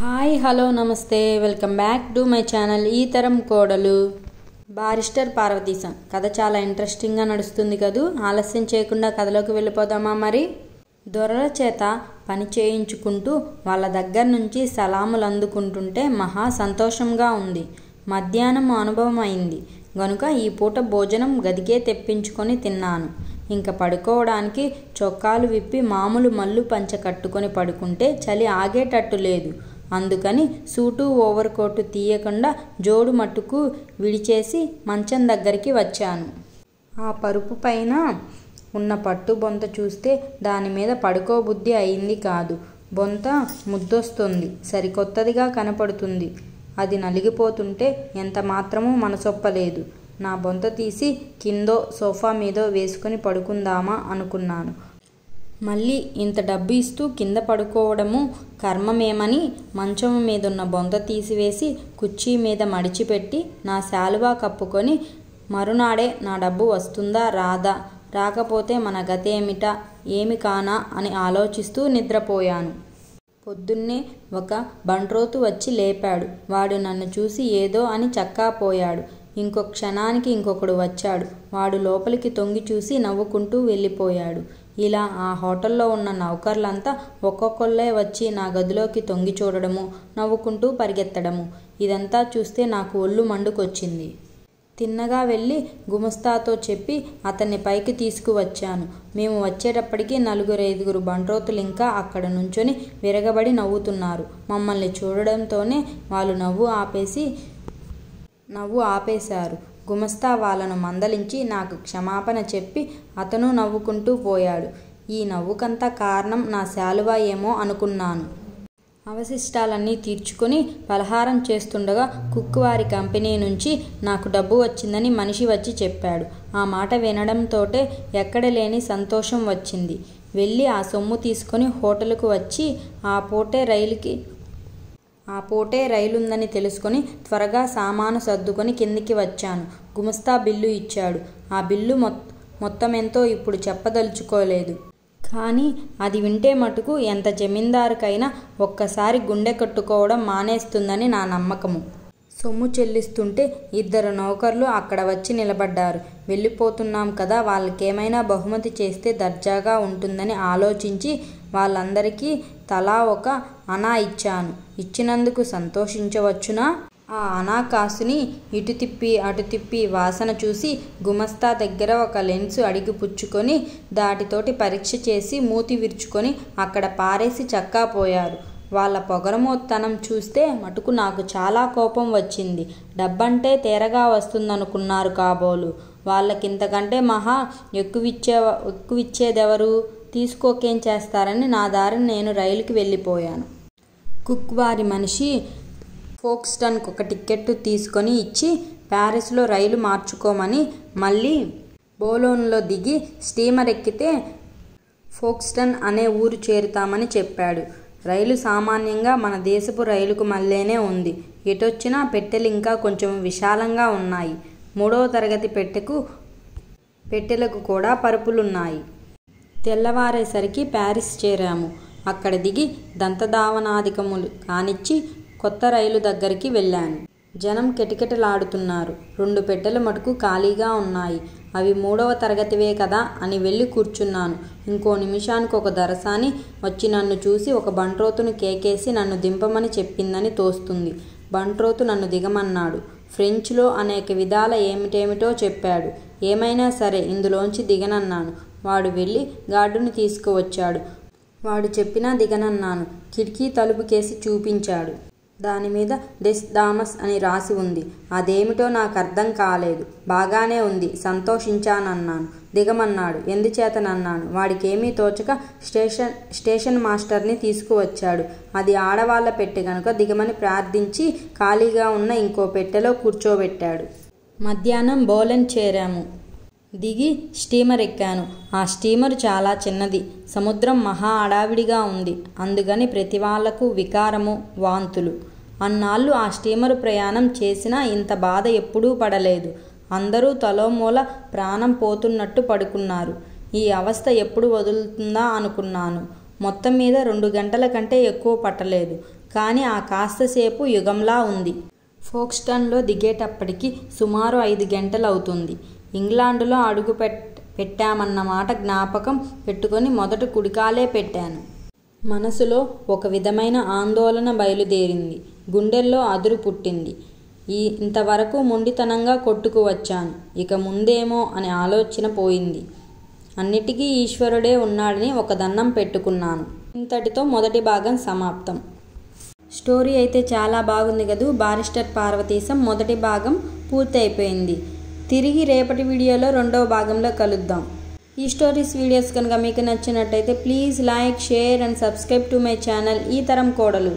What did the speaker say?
Hi hello నమస్తే welcome back to my channel ఈ తరం కోడలు బారిస్టర్ పార్వతీశం. కథ చాలా ఇంట్రెస్టింగ్గా నడుస్తుంది కదూ. ఆలస్యం చేయకుండా కథలోకి వెళ్ళిపోదామా మరి. దొరల చేత పని చేయించుకుంటూ వాళ్ళ దగ్గర నుంచి సలాములు అందుకుంటుంటే మహా సంతోషంగా ఉంది. మధ్యాహ్నం అనుభవం అయింది గనుక ఈ పూట భోజనం గదికే తెప్పించుకొని తిన్నాను. ఇంకా పడుకోవడానికి చొక్కాలు విప్పి మామూలు మల్లు పంచ కట్టుకొని పడుకుంటే చలి ఆగేటట్టు లేదు. అందుకని సూటు ఓవర్ కోటు తీయకుండా జోడు మట్టుకు విడిచేసి మంచం దగ్గరికి వచ్చాను. ఆ పరుపు పైన ఉన్న పట్టు బొంత చూస్తే దాని మీద పడుకోబుద్ధి అయింది కాదు. బొంత ముద్దొస్తుంది, సరికొత్తదిగా కనపడుతుంది. అది నలిగిపోతుంటే ఎంత మాత్రమూ మనసొప్పలేదు. నా బొంత తీసి కిందో సోఫా మీదో వేసుకుని పడుకుందామా అనుకున్నాను. మళ్ళీ ఇంత డబ్బు ఇస్తూ కింద పడుకోవడము కర్మమేమని మంచం మీదున్న బొంత తీసివేసి కుర్చీ మీద మడిచిపెట్టి నా శాలువా కప్పుకొని మరునాడే నా డబ్బు వస్తుందా రాదా, రాకపోతే మన గతేమిటా ఏమి కానా అని ఆలోచిస్తూ నిద్రపోయాను. పొద్దున్నే ఒక బంట్రోతు వచ్చి లేపాడు. వాడు నన్ను చూసి ఏదో అని చక్కాపోయాడు. ఇంకో క్షణానికి ఇంకొకడు వచ్చాడు. వాడు లోపలికి తొంగి చూసి నవ్వుకుంటూ వెళ్ళిపోయాడు. ఇలా ఆ హోటల్లో ఉన్న నౌకర్లంతా ఒక్కొక్కళ్ళే వచ్చి నా గదిలోకి తొంగి చూడడము, నవ్వుకుంటూ పరిగెత్తడము. ఇదంతా చూస్తే నాకు ఒళ్ళు మండుకొచ్చింది. తిన్నగా వెళ్ళి గుమస్తాతో చెప్పి అతన్ని పైకి తీసుకువచ్చాను. మేము వచ్చేటప్పటికి 4-5 బంట్రోతులు ఇంకా అక్కడ నుంచొని విరగబడి నవ్వుతున్నారు. మమ్మల్ని చూడడంతోనే వాళ్ళు నవ్వు ఆపేశారు. గుమస్తా వాళ్ళను మందలించి నాకు క్షమాపణ చెప్పి అతను నవ్వుకుంటూ పోయాడు. ఈ నవ్వుకంతా కారణం నా శాలువా ఏమో అనుకున్నాను. అవశిష్టాలన్నీ తీర్చుకొని పలహారం చేస్తుండగా కుక్కువారి కంపెనీ నుంచి నాకు డబ్బు వచ్చిందని మనిషి వచ్చి చెప్పాడు. ఆ మాట వినడంతోటే ఎక్కడలేని సంతోషం వచ్చింది. వెళ్ళి ఆ సొమ్ము తీసుకొని హోటల్కు వచ్చి ఆ పూటే రైలుందని తెలుసుకొని త్వరగా సామాను సర్దుకొని కిందికి వచ్చాను. గుమస్తా బిల్లు ఇచ్చాడు. ఆ బిల్లు మొత్తమెంతో ఇప్పుడు చెప్పదలుచుకోలేదు. కానీ అది వింటే మటుకు ఎంత జమీందారుకైనా ఒక్కసారి గుండె కట్టుకోవడం మానేస్తుందని నా నమ్మకము. సొమ్ము చెల్లిస్తుంటే 2 నౌకర్లు అక్కడ వచ్చి నిలబడ్డారు. వెళ్ళిపోతున్నాం కదా, వాళ్ళకేమైనా బహుమతి చేస్తే దర్జాగా ఉంటుందని ఆలోచించి వాళ్ళందరికీ తలా ఒక అనా ఇచ్చాను. ఇచ్చినందుకు సంతోషించవచ్చునా? ఆ అనా కాసుని ఇటు తిప్పి అటు తిప్పి వాసన చూసి గుమస్తా దగ్గర ఒక లెన్సు అడిగి పుచ్చుకొని దాటితోటి పరీక్ష చేసి మూతి విరుచుకొని అక్కడ పారేసి చక్కాపోయారు. వాళ్ళ పొగరమోత్తనం చూస్తే మటుకు నాకు చాలా కోపం వచ్చింది. డబ్బంటే తేరగా వస్తుందనుకున్నారు కాబోలు. వాళ్ళకింతకంటే మహా ఎక్కువిచ్చేదెవరు? తీసుకోకేం చేస్తారని నా దారిని నేను రైలుకి వెళ్ళిపోయాను. కుక్ వారి మనిషి ఫోక్స్టన్కు ఒక టిక్కెట్టు తీసుకొని ఇచ్చి ప్యారిస్లో రైలు మార్చుకోమని, మళ్ళీ బోలోన్లో దిగి స్టీమర్ ఎక్కితే ఫోక్స్టన్ అనే ఊరు చేరుతామని చెప్పాడు. రైలు సామాన్యంగా మన దేశపు రైలుకు మళ్ళేనే ఉంది. ఎటొచ్చినా పెట్టెలు ఇంకా కొంచెం విశాలంగా ఉన్నాయి. 3వ తరగతి పెట్టెలకు కూడా పరుపులున్నాయి. తెల్లవారేసరికి ప్యారిస్ చేరాము. అక్కడ దిగి దంతధావనాధికములు కానిచ్చి కొత్త రైలు దగ్గరికి వెళ్ళాను. జనం కిటకిటలాడుతున్నారు. 2 పెట్టెలు మటుకు ఖాళీగా ఉన్నాయి. అవి 3వ తరగతివే కదా అని వెళ్ళి కూర్చున్నాను. ఇంకో నిమిషానికి ఒక దరసాని వచ్చి నన్ను చూసి ఒక బంట్రోతును కేకేసి నన్ను దింపమని చెప్పిందని తోస్తుంది. బంట్రోతు నన్ను దిగమన్నాడు. ఫ్రెంచ్లో అనేక విధాల ఏమిటేమిటో చెప్పాడు. ఏమైనా సరే ఇందులోంచి దిగనన్నాను. వాడు వెళ్ళి గార్డుని తీసుకువచ్చాడు. వాడు చెప్పినా దిగనన్నాను. కిటికీ తలుపుకేసి చూపించాడు. దానిమీద డెస్ డామస్ అని రాసి ఉంది. అదేమిటో నాకు అర్థం కాలేదు. బాగానే ఉంది, సంతోషించానన్నాను. దిగమన్నాడు. ఎందుచేతనన్నాను. వాడికేమీ తోచక స్టేషన్ మాస్టర్ని తీసుకువచ్చాడు. అది ఆడవాళ్ల పెట్టె గనుక దిగమని ప్రార్థించి ఖాళీగా ఉన్న ఇంకో పెట్టెలో కూర్చోబెట్టాడు. మధ్యాహ్నం బోలెన్ చేరాము. దిగి స్టీమర్ ఎక్కాను. ఆ స్టీమరు చాలా చిన్నది. సముద్రం మహా అడావిడిగా ఉంది. అందుకని ప్రతి వాళ్లకు వికారము, వాంతులు. అన్నాళ్ళు ఆ స్టీమరు ప్రయాణం చేసినా ఇంత బాధ ఎప్పుడూ పడలేదు. అందరూ తలోమూల ప్రాణం పోతున్నట్టు పడుకున్నారు. ఈ అవస్థ ఎప్పుడు వదులుతుందా అనుకున్నాను. మొత్తం మీద 2 గంటల కంటే ఎక్కువ పట్టలేదు. కానీ ఆ కాస్తసేపు యుగంలా ఉంది. ఫోక్స్టన్లో దిగేటప్పటికి సుమారు 5 గంటలు అవుతుంది. ఇంగ్లాండులో అడుగు పెట్టామన్నమాట జ్ఞాపకం పెట్టుకొని మొదట కుడికాలే పెట్టాను. మనసులో ఒక విధమైన ఆందోళన బయలుదేరింది. గుండెల్లో అదురు పుట్టింది. ఇంతవరకు మొండితనంగా కొట్టుకు వచ్చాను. ఇక ముందేమో అనే ఆలోచన పోయింది. అన్నిటికీ ఈశ్వరుడే ఉన్నాడని ఒక దండం పెట్టుకున్నాను. ఇంతటితో మొదటి భాగం సమాప్తం. స్టోరీ అయితే చాలా బాగుంది కదూ. బారిస్టర్ పార్వతీశం మొదటి భాగం పూర్తి అయిపోయింది. తిరిగి రేపటి వీడియోలో రెండవ భాగంలో కలుద్దాం. ఈ స్టోరీస్ వీడియోస్ కనుక మీకు నచ్చినట్టయితే please like, share and subscribe to my channel ఈ తరం కోడలు.